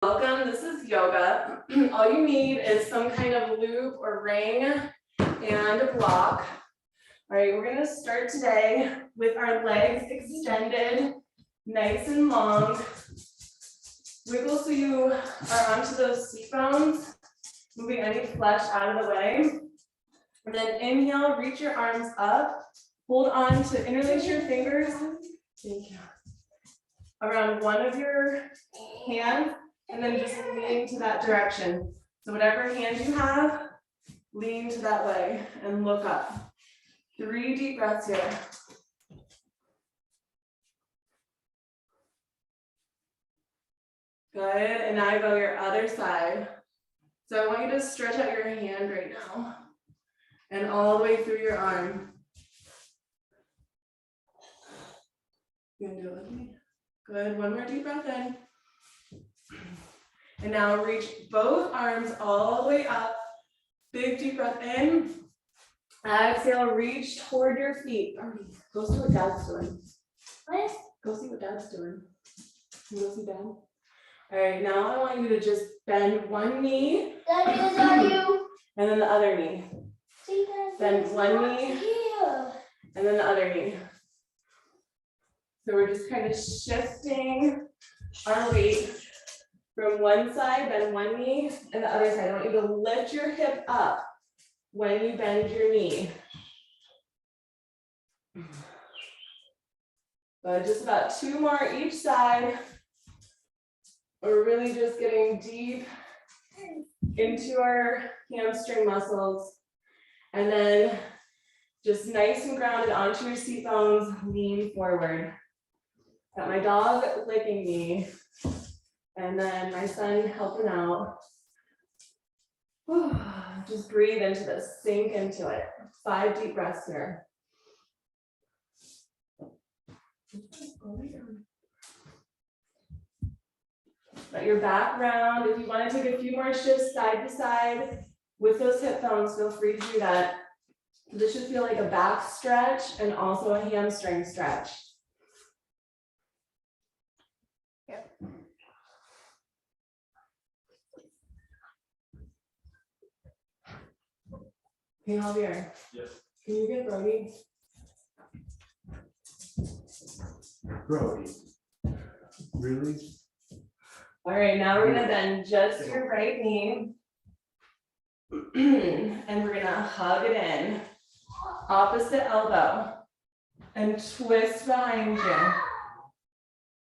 Welcome, this is yoga. All you need is some kind of loop or ring and a block. All right, we're gonna start today with our legs extended, nice and long. Wiggle so you are onto those seat bones, moving any flesh out of the way. And then inhale, reach your arms up, hold on to interlace your fingers. Thank you. Around one of your hands. And then just lean to that direction. So whatever hand you have, lean to that way and look up. 3 deep breaths here. Good, and now go your other side. So I want you to stretch out your hand right now and all the way through your arm. You gonna do it with me? Good, one more deep breath in. And now reach both arms all the way up. Big deep breath in. Exhale, reach toward your feet. Go see what Dad's doing. What? Go see what Dad's doing. Can you go see Dad? All right, now I want you to just bend one knee. Daddy, are you? And then the other knee. See, Bend one knee. Here. And then the other knee. So we're just kind of shifting our weight from one side, bend one knee, and the other side. I want you to lift your hip up when you bend your knee. But just about 2 more each side. We're really just getting deep into our hamstring muscles. And then just nice and grounded onto your seat bones, lean forward. Got my dog licking me. And then my son helping out. Just breathe into this, sink into it. 5 deep breaths here. Let your back round. If you want to take a few more shifts side to side with those hip bones, feel free to do that. This should feel like a back stretch and also a hamstring stretch. Yep. Hey, Javier. Yes. Can you get Brody? Brody. Really? All right, now we're gonna bend just your right knee. And we're gonna hug it in. Opposite elbow. And twist behind you.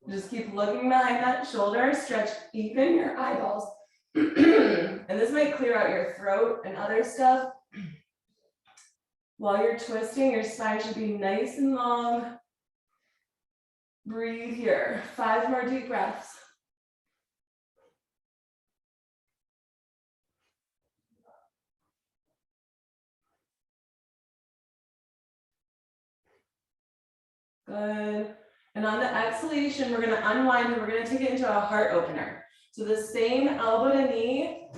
Just keep looking behind that shoulder, stretch even your eyeballs. And this might clear out your throat and other stuff. While you're twisting, your spine should be nice and long. Breathe here. 5 more deep breaths. Good. And on the exhalation, we're going to unwind and we're going to take it into a heart opener. So the same elbow to knee,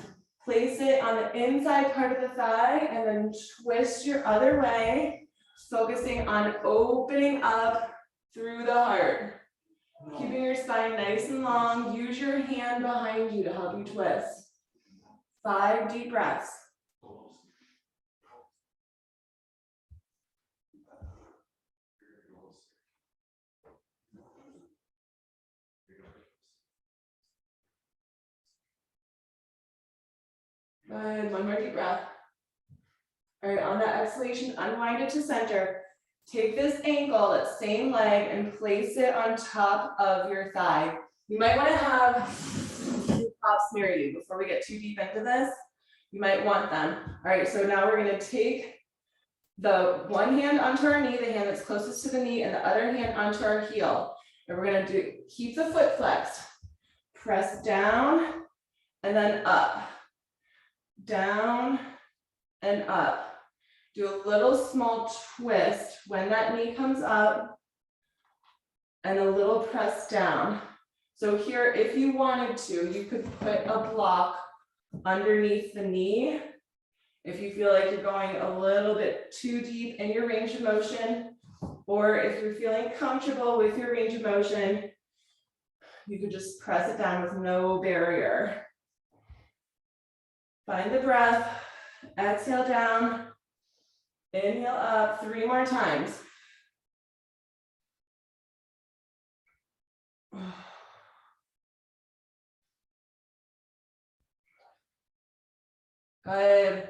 place it on the inside part of the thigh and then twist your other way, focusing on opening up through the heart. Keeping your spine nice and long. Use your hand behind you to help you twist. 5 deep breaths. Good, 1 more deep breath. All right, on that exhalation, unwind it to center. Take this ankle, that same leg, and place it on top of your thigh. You might want to have props near you before we get too deep into this. You might want them. All right, so now we're going to take the one hand onto our knee, the hand that's closest to the knee, and the other hand onto our heel. And we're going to keep the foot flexed. Press down and then up. Down and up. Do a little small twist when that knee comes up and a little press down. So here, if you wanted to, you could put a block underneath the knee. If you feel like you're going a little bit too deep in your range of motion, or if you're feeling comfortable with your range of motion, You could just press it down with no barrier. Find the breath, exhale down, inhale up, 3 more times. Good.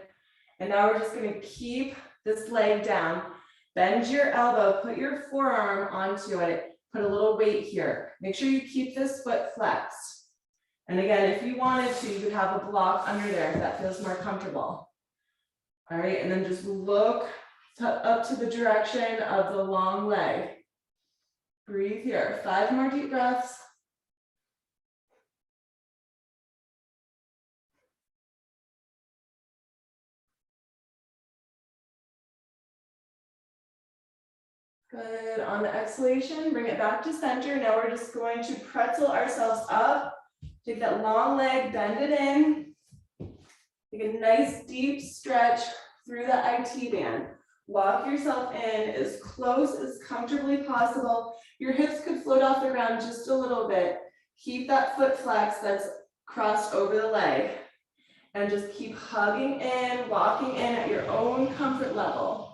And now we're just gonna keep this leg down. Bend your elbow, put your forearm onto it, put a little weight here. Make sure you keep this foot flexed. And again, if you wanted to, you could have a block under there if that feels more comfortable. All right, and then just look up to the direction of the long leg. Breathe here, 5 more deep breaths. Good, on the exhalation, bring it back to center. Now we're just going to pretzel ourselves up. Take that long leg, bend it in. Take a nice deep stretch through the IT band. Walk yourself in as close as comfortably possible. Your hips could float off the ground just a little bit. Keep that foot flex that's crossed over the leg. And just keep hugging in, walking in at your own comfort level.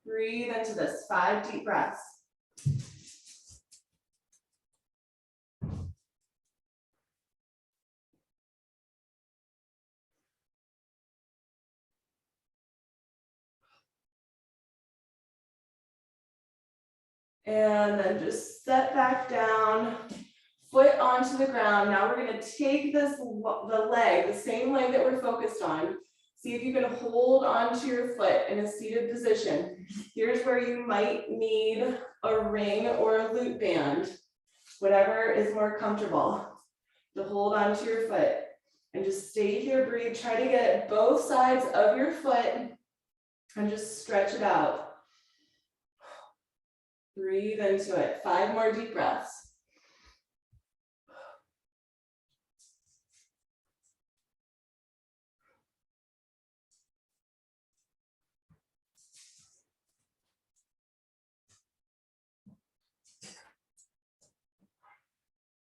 Breathe into this, 5 deep breaths. And then just set back down, foot onto the ground. Now we're gonna take the leg, the same leg that we're focused on. See if you can hold onto your foot in a seated position. Here's where you might need a ring or a loop band, whatever is more comfortable, to hold onto your foot. And just stay here, breathe, try to get both sides of your foot and just stretch it out. Breathe into it, 5 more deep breaths.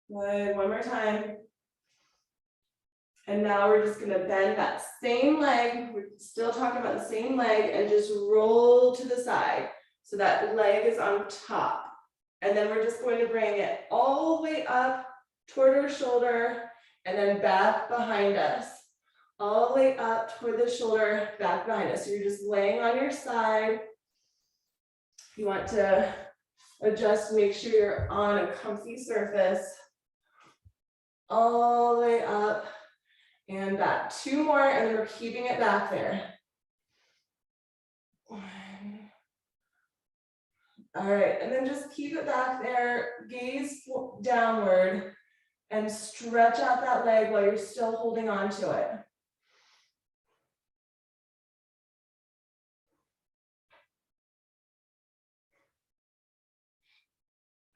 Good, 1 more time. And now we're just gonna bend that same leg, we're still talking about the same leg, and just roll to the side. So that leg is on top. And then we're just going to bring it all the way up toward our shoulder and then back behind us. All the way up toward the shoulder, back behind us. So you're just laying on your side. If you want to adjust, make sure you're on a comfy surface. All the way up and back. 2 more, and then we're keeping it back there. 1. All right, and then just keep it back there, gaze downward, and stretch out that leg while you're still holding on to it.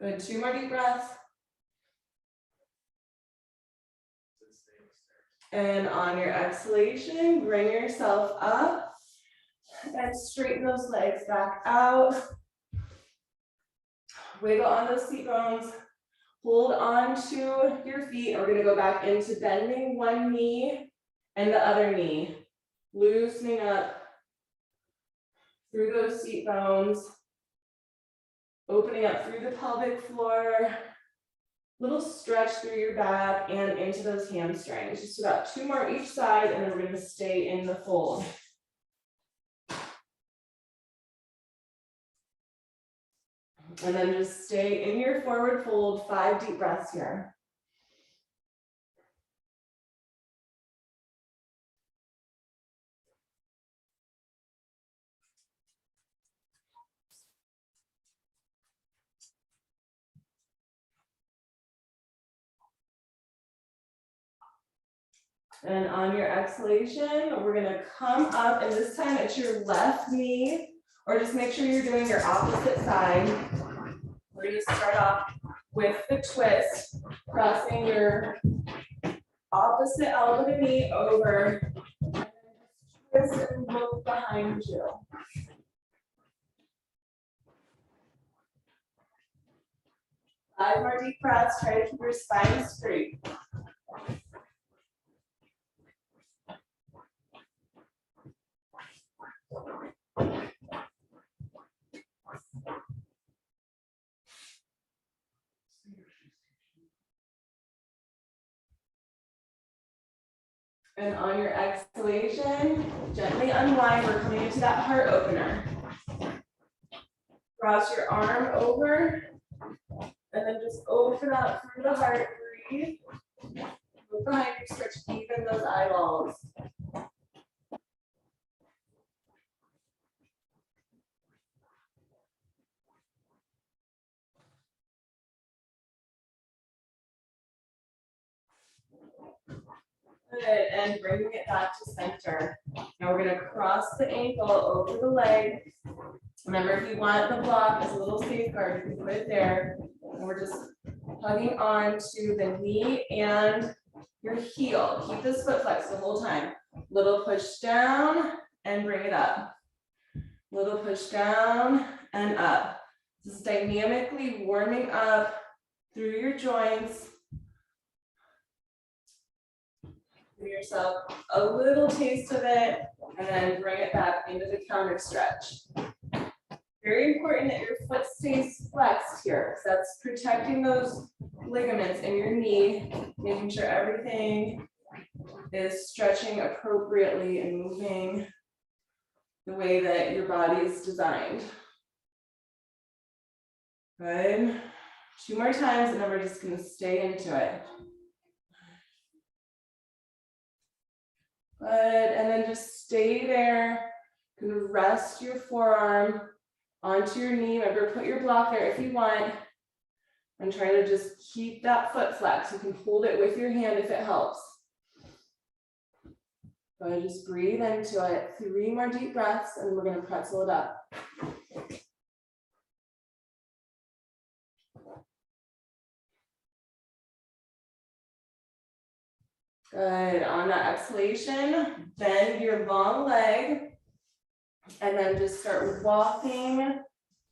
Good, 2 more deep breaths. And on your exhalation, bring yourself up and straighten those legs back out. Wiggle on those seat bones. Hold on to your feet. We're going to go back into bending one knee and the other knee. Loosening up through those seat bones. Opening up through the pelvic floor. Little stretch through your back and into those hamstrings. Just about 2 more each side, and then we're going to stay in the fold. And then just stay in your forward fold, 5 deep breaths here. And on your exhalation, we're gonna come up, and this time it's your left knee, or just make sure you're doing your opposite side. We're gonna start off with the twist, crossing your opposite elbow to knee over, and then just twist and look behind you. 5 more deep breaths. Try to keep your spine straight. And on your exhalation, gently unwind. We're coming into that heart opener. Cross your arm over, and then just open up through the heart. Breathe. Look behind you, stretch even those eyeballs. Good, and bringing it back to center. Now we're gonna cross the ankle over the leg. Remember, if you want the block as a little safeguard, you can put it there. And we're just hugging on to the knee and your heel. Keep this foot flexed the whole time. Little push down and bring it up. Little push down and up. This is dynamically warming up through your joints. Give yourself a little taste of it and then bring it back into the counter stretch. Very important that your foot stays flexed here, because that's protecting those ligaments in your knee, making sure everything is stretching appropriately and moving the way that your body is designed. Good. 2 more times, and then we're just going to stay into it. Good, and then just stay there. You're gonna rest your forearm onto your knee. Remember, put your block there if you want. And try to just keep that foot flex. You can hold it with your hand if it helps. Good, just breathe into it. 3 more deep breaths, and we're gonna pretzel it up. Good, on that exhalation, bend your long leg and then just start walking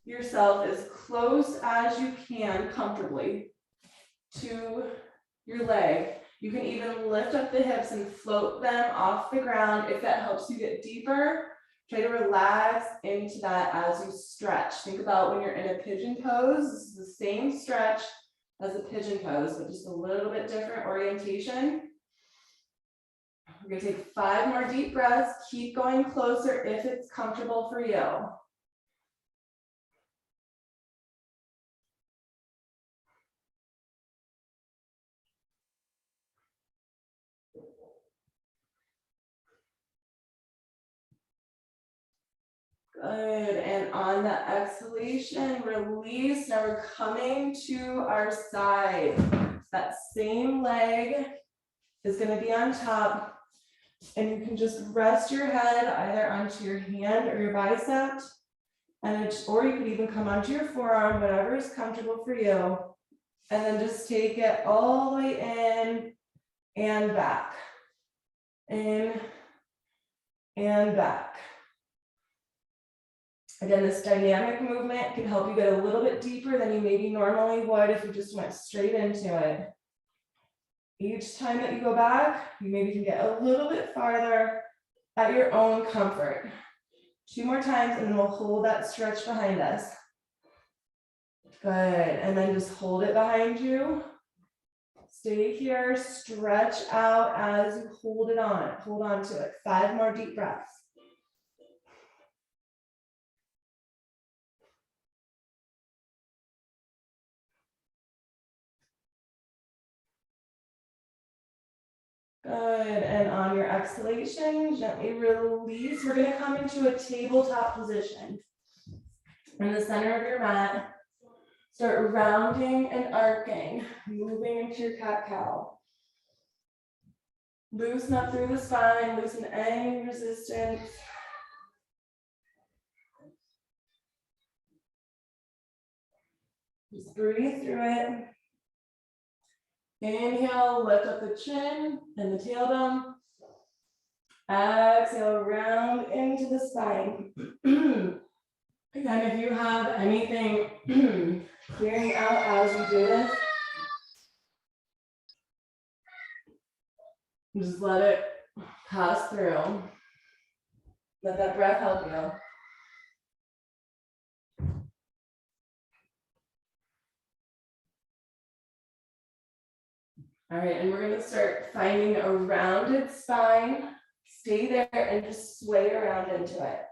yourself as close as you can comfortably to your leg. You can even lift up the hips and float them off the ground if that helps you get deeper. Try to relax into that as you stretch. Think about when you're in a pigeon pose. This is the same stretch as a pigeon pose, but just a little bit different orientation. We're gonna take 5 more deep breaths. Keep going closer if it's comfortable for you. Good, and on the exhalation, release. Now we're coming to our side. That same leg is gonna be on top. And you can just rest your head either onto your hand or your bicep. Or you could even come onto your forearm, whatever is comfortable for you. And then just take it all the way in and back. In and back. Again, this dynamic movement can help you get a little bit deeper than you maybe normally would if you just went straight into it. Each time that you go back, you maybe can get a little bit farther at your own comfort. 2 more times, and then we'll hold that stretch behind us. Good, and then just hold it behind you. Stay here, stretch out as you hold it on. Hold on to it. 5 more deep breaths. Good, and on your exhalation, gently release. We're gonna come into a tabletop position. In the center of your mat, start rounding and arcing, moving into your cat-cow. Loosen up through the spine, loosen any resistance. Just breathe through it. Inhale, lift up the chin and the tailbone. Exhale, round into the spine. Again, if you have anything Clearing out as you do this. Just let it pass through. Let that breath help you. All right, and we're gonna start finding a rounded spine. Stay there and just sway around into it.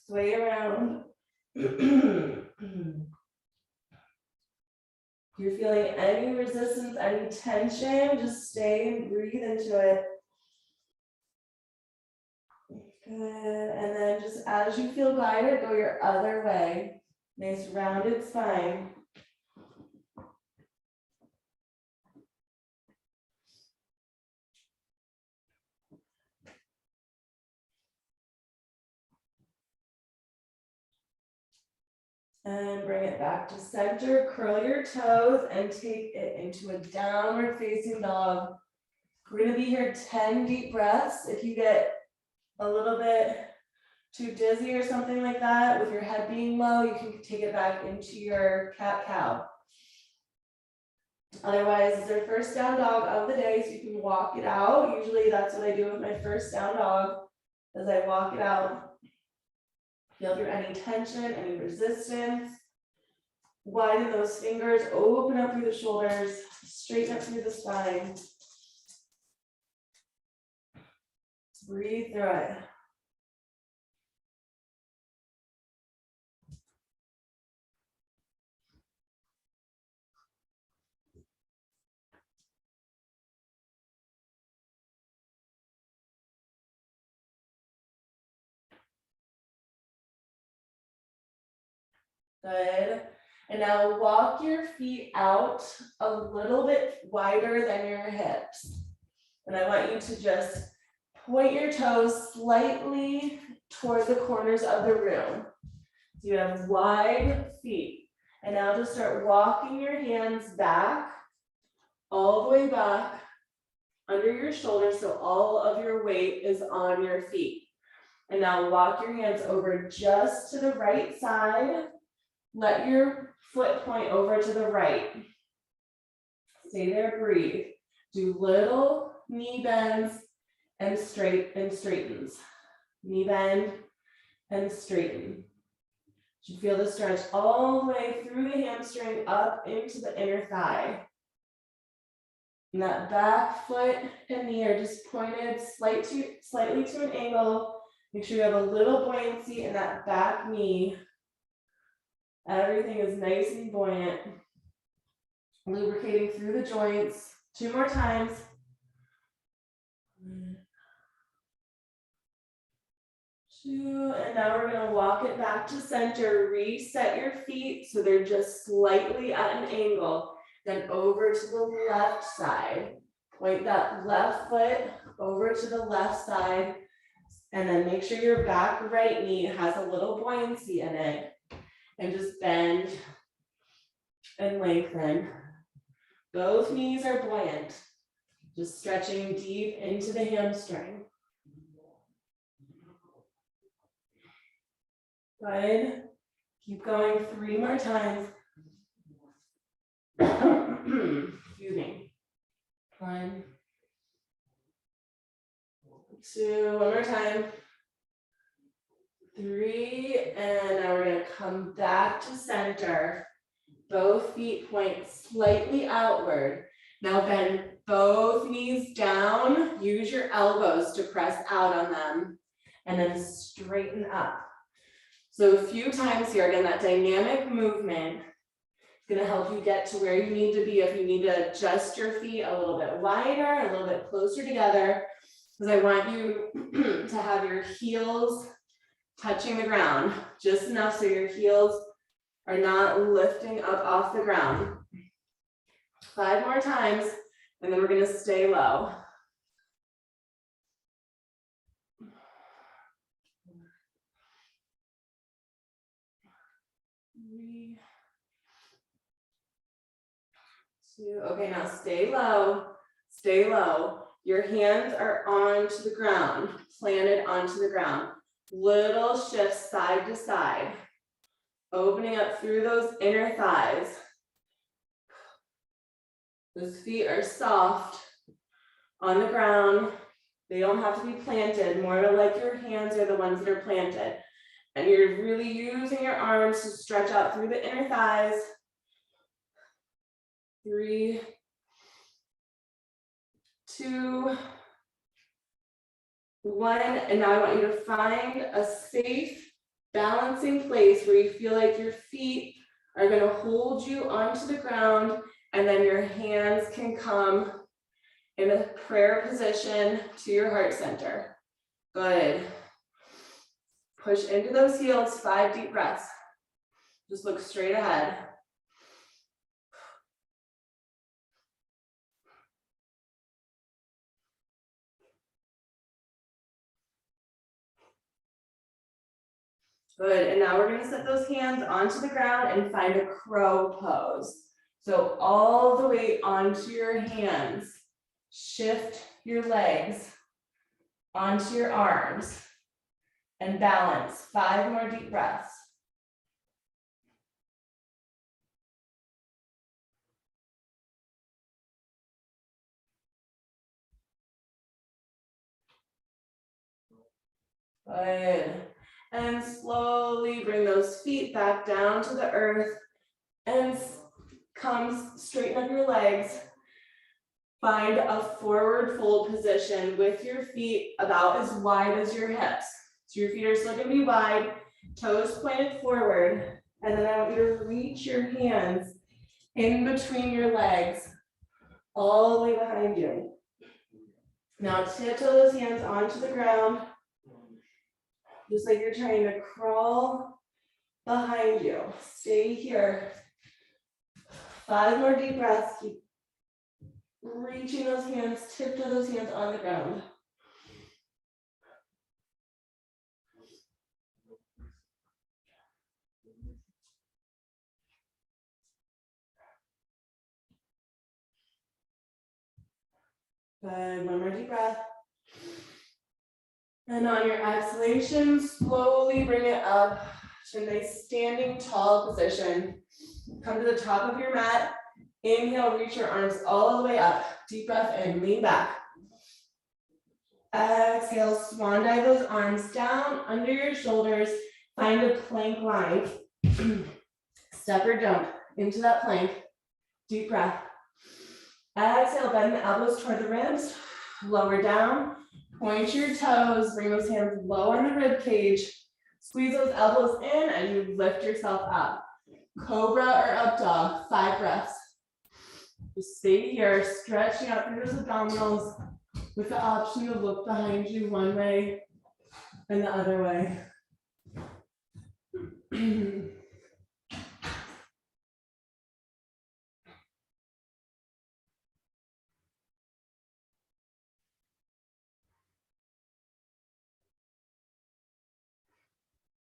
Sway around. If you're feeling any resistance, any tension, just stay and breathe into it. Good, and then just as you feel guided, go your other way. Nice rounded spine. And bring it back to center, curl your toes and take it into a downward facing dog. We're gonna be here 10 deep breaths. If you get a little bit too dizzy or something like that, with your head being low, you can take it back into your cat-cow. Otherwise, it's our first down dog of the day, so you can walk it out. Usually that's what I do with my first down dog, as I walk it out. Feel through any tension, any resistance. Widen those fingers, open up through the shoulders, straighten up through the spine. Breathe through it. Good. And now walk your feet out a little bit wider than your hips. And I want you to just point your toes slightly toward the corners of the room. So you have wide feet. And now just start walking your hands back, all the way back under your shoulders, so all of your weight is on your feet. And now walk your hands over just to the right side. Let your foot point over to the right. Stay there, breathe. Do little knee bends and straightens. Knee bend and straighten. You feel the stretch all the way through the hamstring up into the inner thigh. And that back foot and knee are just pointed slightly to an angle. Make sure you have a little buoyancy in that back knee. Everything is nice and buoyant. Lubricating through the joints. 2 more times. 2, and now we're gonna walk it back to center. Reset your feet so they're just slightly at an angle. Then over to the left side. Point that left foot over to the left side. And then make sure your back right knee has a little buoyancy in it. And just bend and lengthen. Both knees are buoyant. Just stretching deep into the hamstring. Good. Keep going 3 more times. Excuse me. 1, 2, 1 more time. 3, and now we're gonna come back to center. Both feet point slightly outward. Now bend both knees down. Use your elbows to press out on them. And then straighten up. So a few times here, again, that dynamic movement is gonna help you get to where you need to be. If you need to adjust your feet a little bit wider, a little bit closer together, because I want you to have your heels touching the ground, just enough so your heels are not lifting up off the ground. 5 more times, and then we're gonna stay low. 3, 2, okay, now stay low, stay low. Your hands are onto the ground, planted onto the ground. Little shifts side to side. Opening up through those inner thighs. Those feet are soft on the ground. They don't have to be planted, more like your hands are the ones that are planted. And you're really using your arms to stretch out through the inner thighs. 3, 2, 1, and now I want you to find a safe, balancing place where you feel like your feet are going to hold you onto the ground, and then your hands can come in a prayer position to your heart center. Good. Push into those heels, 5 deep breaths. Just look straight ahead. Good, and now we're gonna set those hands onto the ground and find a crow pose. So all the way onto your hands, shift your legs onto your arms and balance. 5 more deep breaths. Good. And slowly bring those feet back down to the earth and straighten up your legs. Find a forward fold position with your feet about as wide as your hips. So your feet are still gonna be wide, toes pointed forward, and then I want you to reach your hands in between your legs, all the way behind you. Now tiptoe those hands onto the ground, just like you're trying to crawl behind you. Stay here. 5 more deep breaths. Keep reaching those hands, tiptoe those hands on the ground. Good, 1 more deep breath. And on your exhalation, slowly bring it up to a nice standing tall position. Come to the top of your mat. Inhale, reach your arms all the way up. Deep breath in, lean back. Exhale, swan dive those arms down under your shoulders. Find a plank line. Step or jump into that plank. Deep breath. Exhale, bend the elbows toward the ribs. Lower down. Point your toes. Bring those hands low on the rib cage. Squeeze those elbows in and you lift yourself up. Cobra or up dog. 5 breaths. Just stay here, stretching out through those abdominals with the option to look behind you one way and the other way.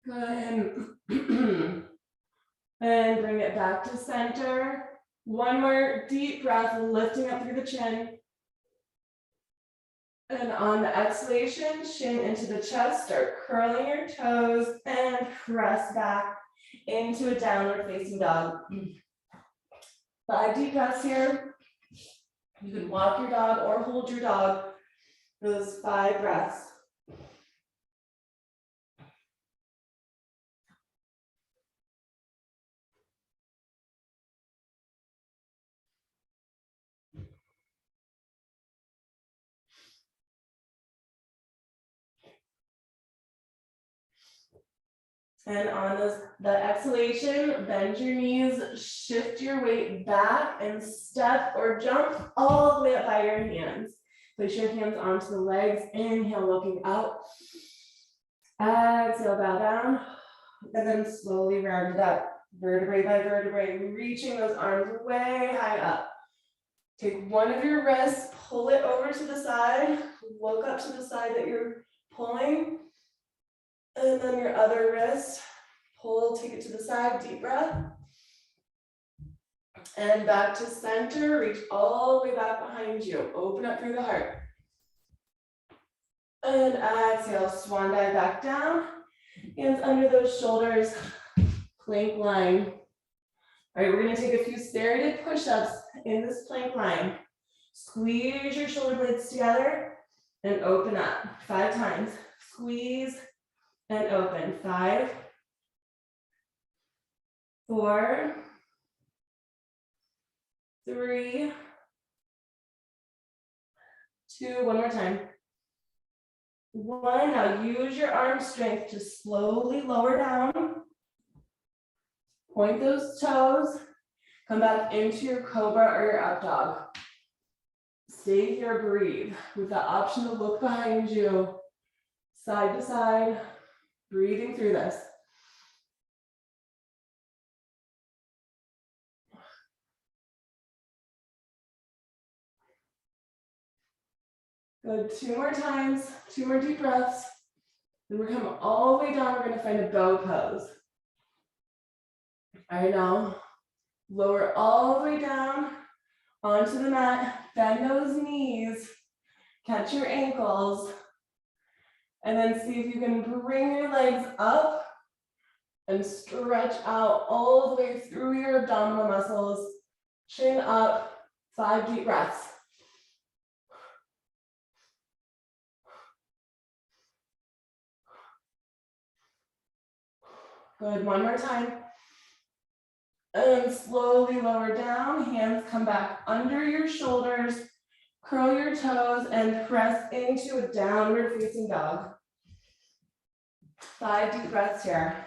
Good. And bring it back to center. 1 more deep breath, lifting up through the chin. And on the exhalation, shin into the chest, start curling your toes and press back into a downward facing dog. 5 deep breaths here. You can walk your dog or hold your dog for those 5 breaths. And on the exhalation, bend your knees, shift your weight back and step or jump all the way up by your hands. Place your hands onto the legs, inhale, looking out. Exhale, bow down, and then slowly round it up, vertebrae by vertebrae, reaching those arms way high up. Take one of your wrists, pull it over to the side, look up to the side that you're pulling. And then your other wrist, pull, take it to the side, deep breath. And back to center, reach all the way back behind you. Open up through the heart. And exhale, swan dive back down. Hands under those shoulders. plank line. All right, we're gonna take a few serrated push-ups in this plank line. Squeeze your shoulder blades together and open up 5 times. Squeeze and open. 5, 4, 3, 2, one more time. 1, now use your arm strength to slowly lower down. Point those toes, come back into your cobra or your up dog. Stay here, breathe, with the option to look behind you, side to side, breathing through this. Good, 2 more times, 2 more deep breaths. Then we're coming all the way down, we're gonna find a bow pose. All right, now, lower all the way down onto the mat, bend those knees, catch your ankles, and then see if you can bring your legs up and stretch out all the way through your abdominal muscles, chin up, 5 deep breaths. Good, one more time. And slowly lower down, hands come back under your shoulders, curl your toes and press into a downward facing dog. 5 deep breaths here.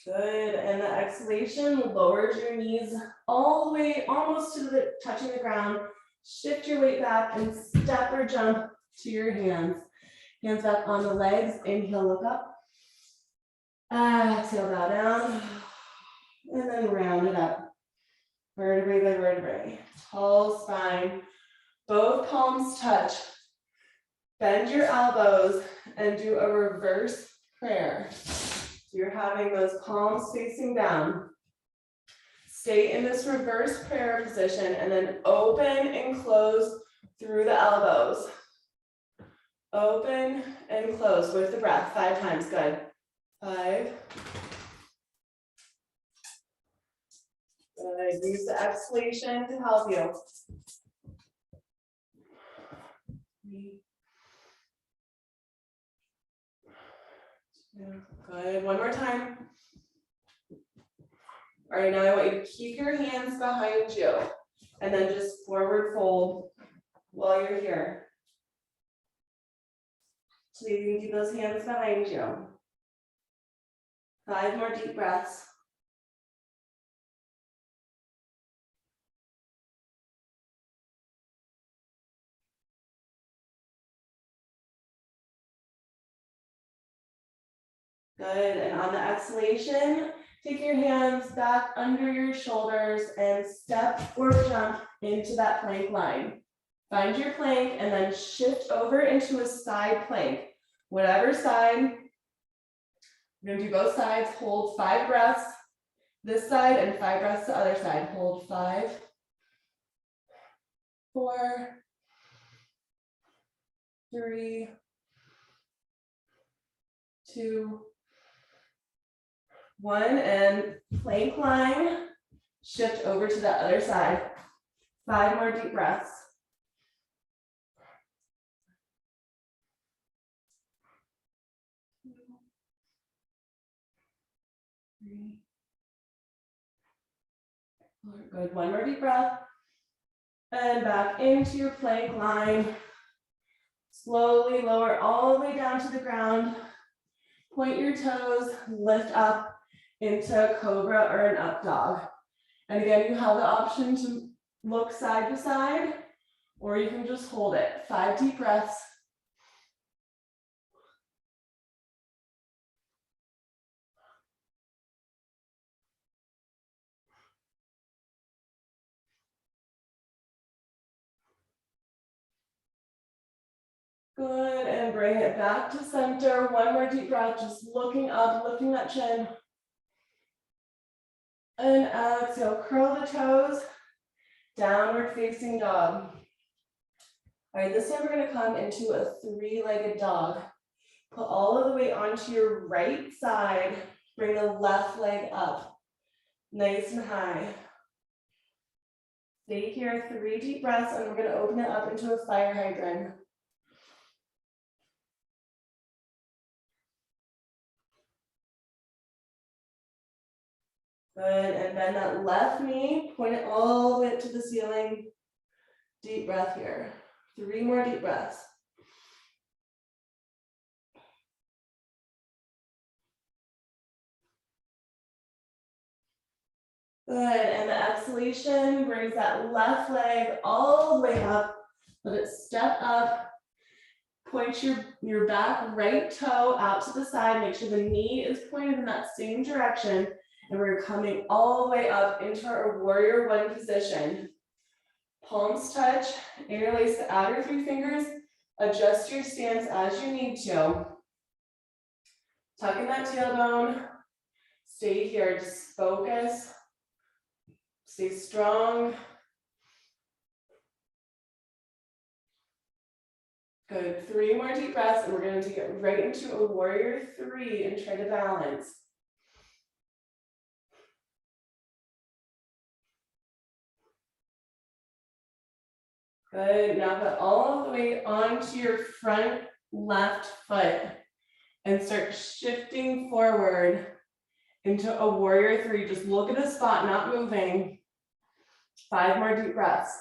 Good, and the exhalation lowers your knees all the way, almost to the touching the ground. Shift your weight back and step or jump to your hands. Hands back on the legs, inhale, look up. Exhale, bow down. And then round it up. Vertebrae by vertebrae. Tall spine. Both palms touch. Bend your elbows and do a reverse prayer. So you're having those palms facing down. Stay in this reverse prayer position and then open and close through the elbows. Open and close with the breath 5 times, good. 5. Good, use the exhalation to help you. 3. Good, one more time. All right, now I want you to keep your hands behind you and then just forward fold while you're here. So you can keep those hands behind you. 5 more deep breaths. Good, and on the exhalation, take your hands back under your shoulders and step or jump into that plank line. Find your plank and then shift over into a side plank. Whatever side, we're gonna do both sides, hold 5 breaths this side and 5 breaths the other side. Hold 5, 4, 3, 2, 1, and plank line, shift over to the other side. 5 more deep breaths. Three, 4, good, 1 more deep breath. And back into your plank line. Slowly lower all the way down to the ground. Point your toes, lift up into a cobra or an up dog. And again, you have the option to look side to side, or you can just hold it. 5 deep breaths. Good, and bring it back to center. 1 more deep breath, just looking up, lifting that chin. And exhale, curl the toes, downward facing dog. All right, this time we're gonna come into a three-legged dog. Put all of the weight onto your right side, bring the left leg up, nice and high. Stay here, 3 deep breaths, and we're gonna open it up into a fire hydrant. Good, and bend that left knee, point it all the way up to the ceiling. Deep breath here. 3 more deep breaths. Good, and the exhalation brings that left leg all the way up. Let it step up. Point your back right toe out to the side. Make sure the knee is pointed in that same direction. And we're coming all the way up into our warrior one position. Palms touch, interlace the outer 3 fingers. Adjust your stance as you need to. Tuck in that tailbone. Stay here, just focus. Stay strong. Good, 3 more deep breaths and we're gonna take it right into a warrior 3 and try to balance. Good, now put all of the weight onto your front left foot and start shifting forward into a warrior 3. Just look at the spot, not moving. 5 more deep breaths.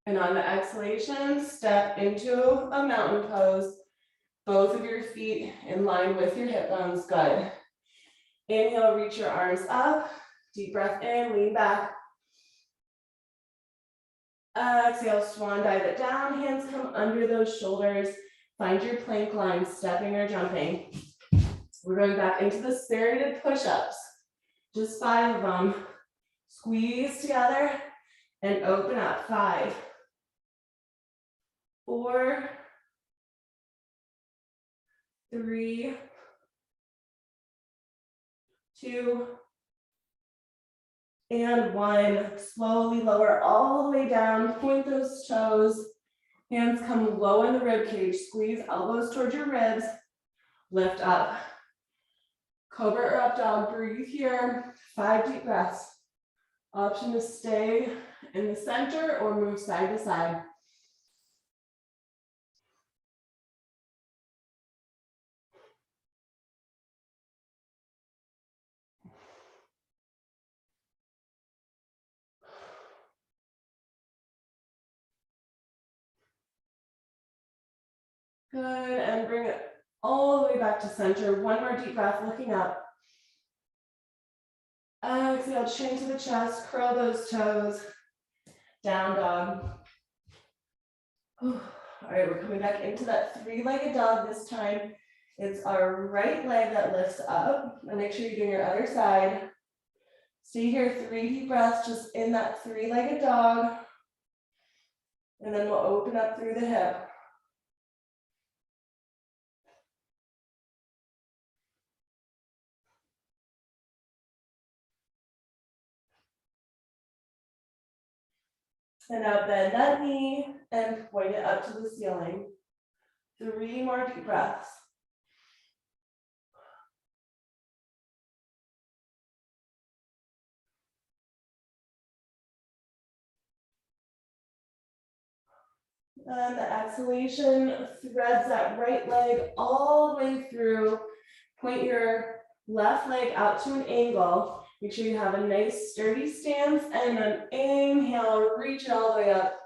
And on the exhalation, step into a mountain pose. Both of your feet in line with your hip bones, good. Inhale, reach your arms up. Deep breath in, lean back. Exhale, swan dive it down, hands come under those shoulders. Find your plank line, stepping or jumping. We're going back into the serrated push-ups. Just 5 of them. Squeeze together and open up. 5, 4, 3, 2, and 1. Slowly lower all the way down, point those toes. Hands come low in the rib cage. Squeeze elbows towards your ribs. Lift up. Cobra or up dog, breathe here. 5 deep breaths. Option to stay in the center or move side to side. Good, and bring it all the way back to center. 1 more deep breath, looking up. Exhale, chin to the chest, curl those toes. Down dog. All right, we're coming back into that 3-legged dog this time. It's our right leg that lifts up. And make sure you're doing your other side. Stay here, 3 deep breaths, just in that 3-legged dog. And then we'll open up through the hip. And now bend that knee and point it up to the ceiling. 3 more deep breaths. And the exhalation threads that right leg all the way through. Point your left leg out to an angle. Make sure you have a nice sturdy stance and then inhale, reach it all the way up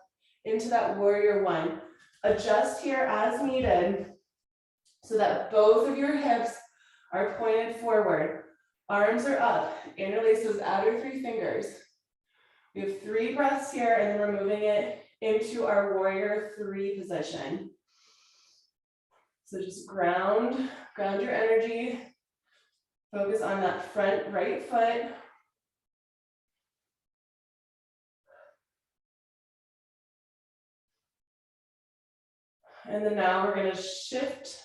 into that warrior 1. Adjust here as needed so that both of your hips are pointed forward. Arms are up, interlace those outer 3 fingers. We have 3 breaths here and then we're moving it into our warrior 3 position. So just ground your energy. Focus on that front right foot. And then now we're gonna shift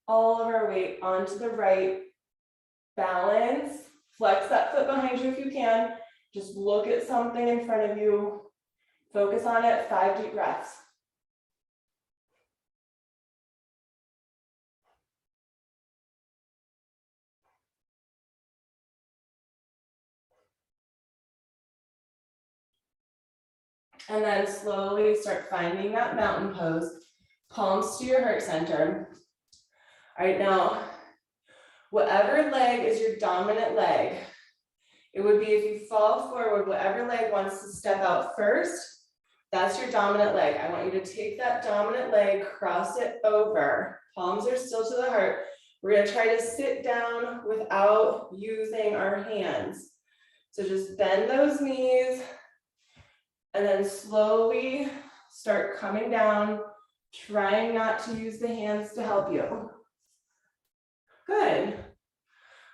all of our weight onto the right. Balance, flex that foot behind you if you can. Just look at something in front of you. Focus on it, 5 deep breaths. And then slowly start finding that mountain pose, palms to your heart center. All right, now, whatever leg is your dominant leg, it would be if you fall forward, whatever leg wants to step out first, that's your dominant leg. I want you to take that dominant leg, cross it over. Palms are still to the heart. We're gonna try to sit down without using our hands. So just bend those knees and then slowly start coming down, trying not to use the hands to help you. Good.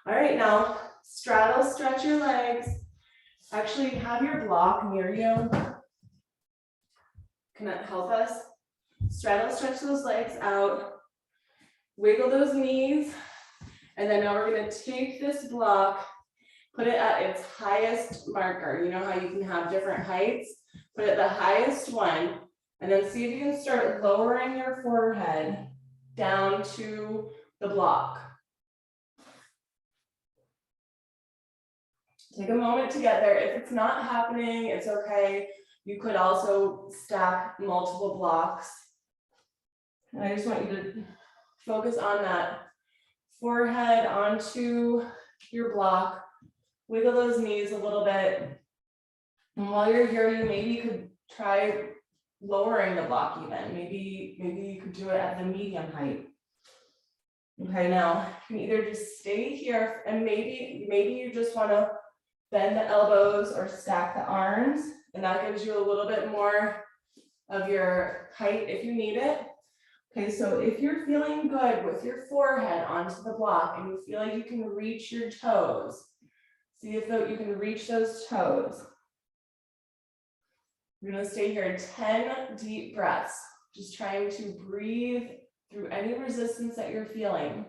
All right, now straddle, stretch your legs. Actually, have your block near you. Can that help us? Straddle, stretch those legs out. Wiggle those knees. And then now we're gonna take this block, put it at its highest marker. You know how you can have different heights? Put it at the highest one. And then see if you can start lowering your forehead down to the block. Take a moment to get there. If it's not happening, it's okay. You could also stack multiple blocks. And I just want you to focus on that forehead onto your block. Wiggle those knees a little bit. And while you're here, you could try lowering the block even. Maybe you could do it at the medium height. Okay, now you can either just stay here and maybe you just want to bend the elbows or stack the arms, and that gives you a little bit more of your height if you need it. Okay, so if you're feeling good with your forehead onto the block and you feel like you can reach your toes, see if you can reach those toes. We're gonna stay here 10 deep breaths, just trying to breathe through any resistance that you're feeling.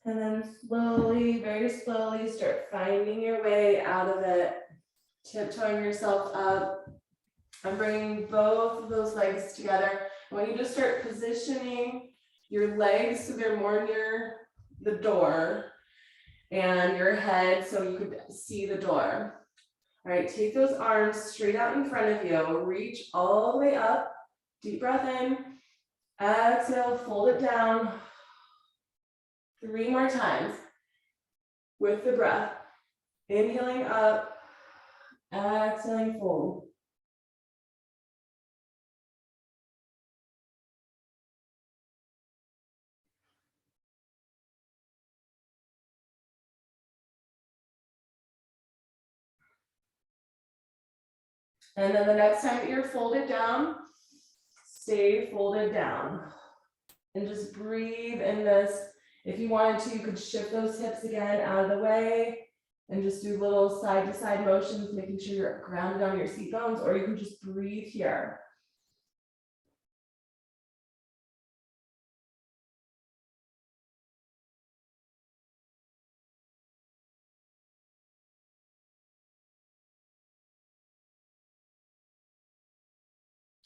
And then slowly, very slowly start finding your way out of it, tiptoeing yourself up. I'm bringing both of those legs together. I want you to start positioning your legs so they're more near the door and your head so you could see the door. All right, take those arms straight out in front of you. Reach all the way up. Deep breath in. Exhale, fold it down. 3 more times with the breath. Inhaling up, exhaling, fold. And then the next time that you're folded down, stay folded down. And just breathe in this. If you wanted to, you could shift those hips again out of the way and just do little side to side motions, making sure you're grounded on your seat bones, or you can just breathe here.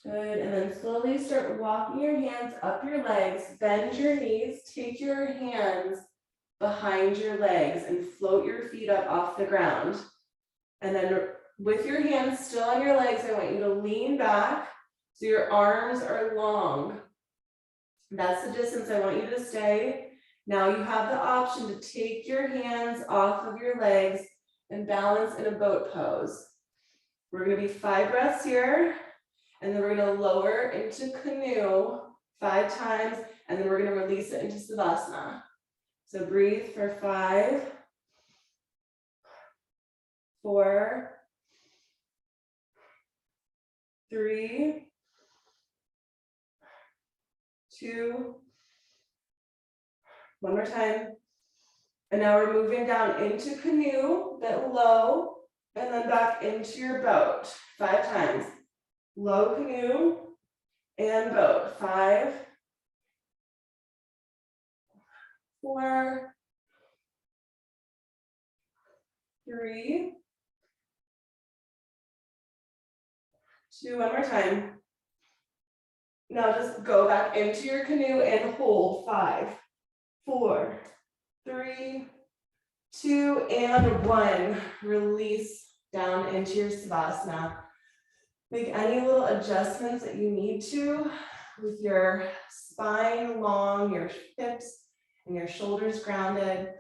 Good, and then slowly start walking your hands up your legs, bend your knees, take your hands behind your legs and float your feet up off the ground. And then with your hands still on your legs, I want you to lean back so your arms are long. That's the distance I want you to stay. Now you have the option to take your hands off of your legs and balance in a boat pose. We're gonna be 5 breaths here, and then we're gonna lower into canoe 5 times, and then we're gonna release it into Savasana. So breathe for 5, 4, 3, 2, one more time. And now we're moving down into canoe, bit low, and then back into your boat 5 times. Low canoe and boat. 5, 4, 3, 2, one more time. Now just go back into your canoe and hold. 5, 4, 3, 2, and 1. Release down into your Savasana. Make any little adjustments that you need to with your spine long, your hips and your shoulders grounded.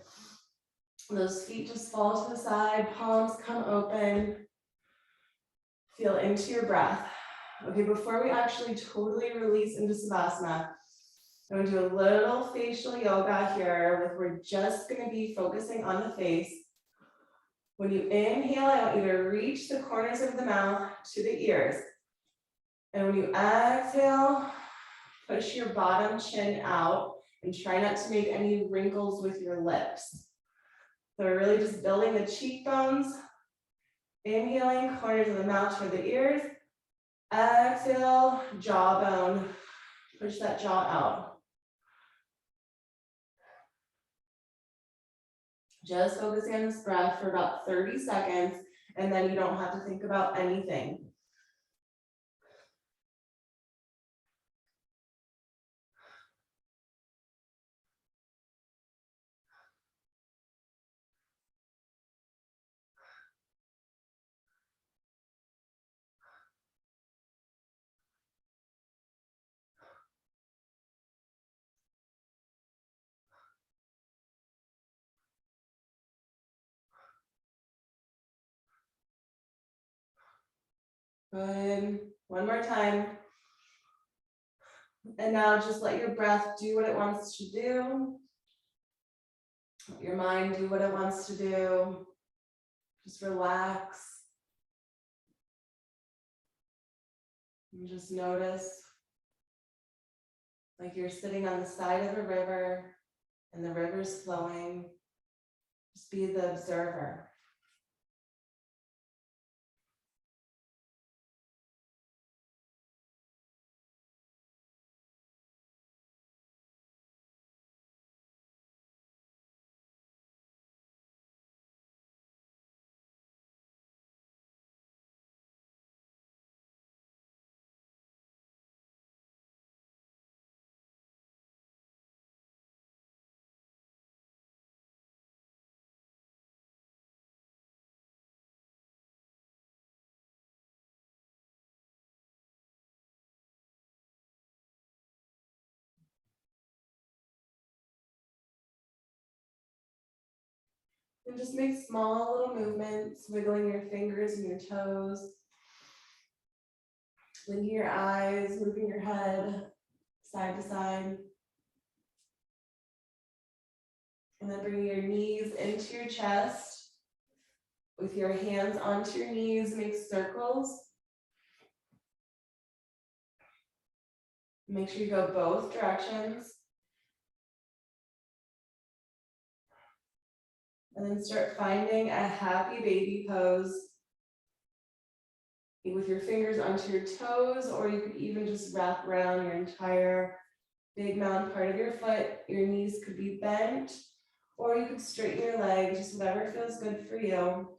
Those feet just fall to the side, palms come open. Feel into your breath. Okay, before we actually totally release into Savasana, I'm gonna do a little facial yoga here with we're just gonna be focusing on the face. When you inhale, I want you to reach the corners of the mouth to the ears. And when you exhale, push your bottom chin out and try not to make any wrinkles with your lips. So we're really just building the cheekbones, inhaling, corners of the mouth toward the ears. Exhale, jawbone, push that jaw out. Just focusing on this breath for about 30 seconds, and then you don't have to think about anything. Good. One more time. And now just let your breath do what it wants to do. Let your mind do what it wants to do. Just relax. And just notice like you're sitting on the side of a river and the river's flowing. Just be the observer. And just make small little movements, wiggling your fingers and your toes. Blinking your eyes, moving your head side to side. And then bringing your knees into your chest. With your hands onto your knees, make circles. Make sure you go both directions. And then start finding a happy baby pose with your fingers onto your toes, or you could even just wrap around your entire big mound part of your foot. Your knees could be bent, or you could straighten your legs, just whatever feels good for you.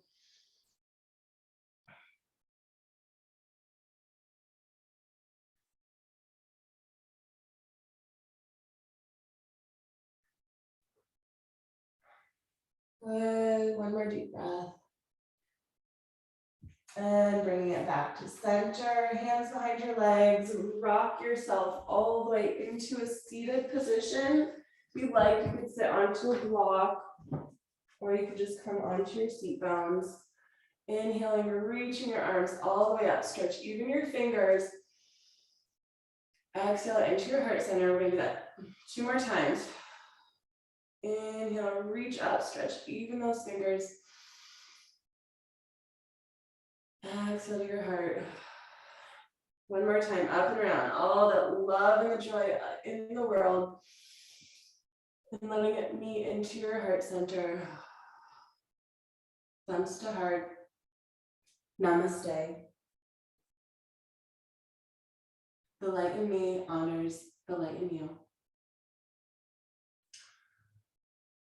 Good, one more deep breath. And bringing it back to center, hands behind your legs, rock yourself all the way into a seated position. If you like, you could sit onto a block, or you could just come onto your seat bones. Inhaling, you're reaching your arms all the way up, stretch even your fingers. Exhale into your heart center. We're gonna do that 2 more times. Inhale, reach up, stretch even those fingers. Exhale to your heart. 1 more time, up and around, all that love and the joy in the world. And letting it meet into your heart center. Thumbs to heart. Namaste. The light in me honors the light in you.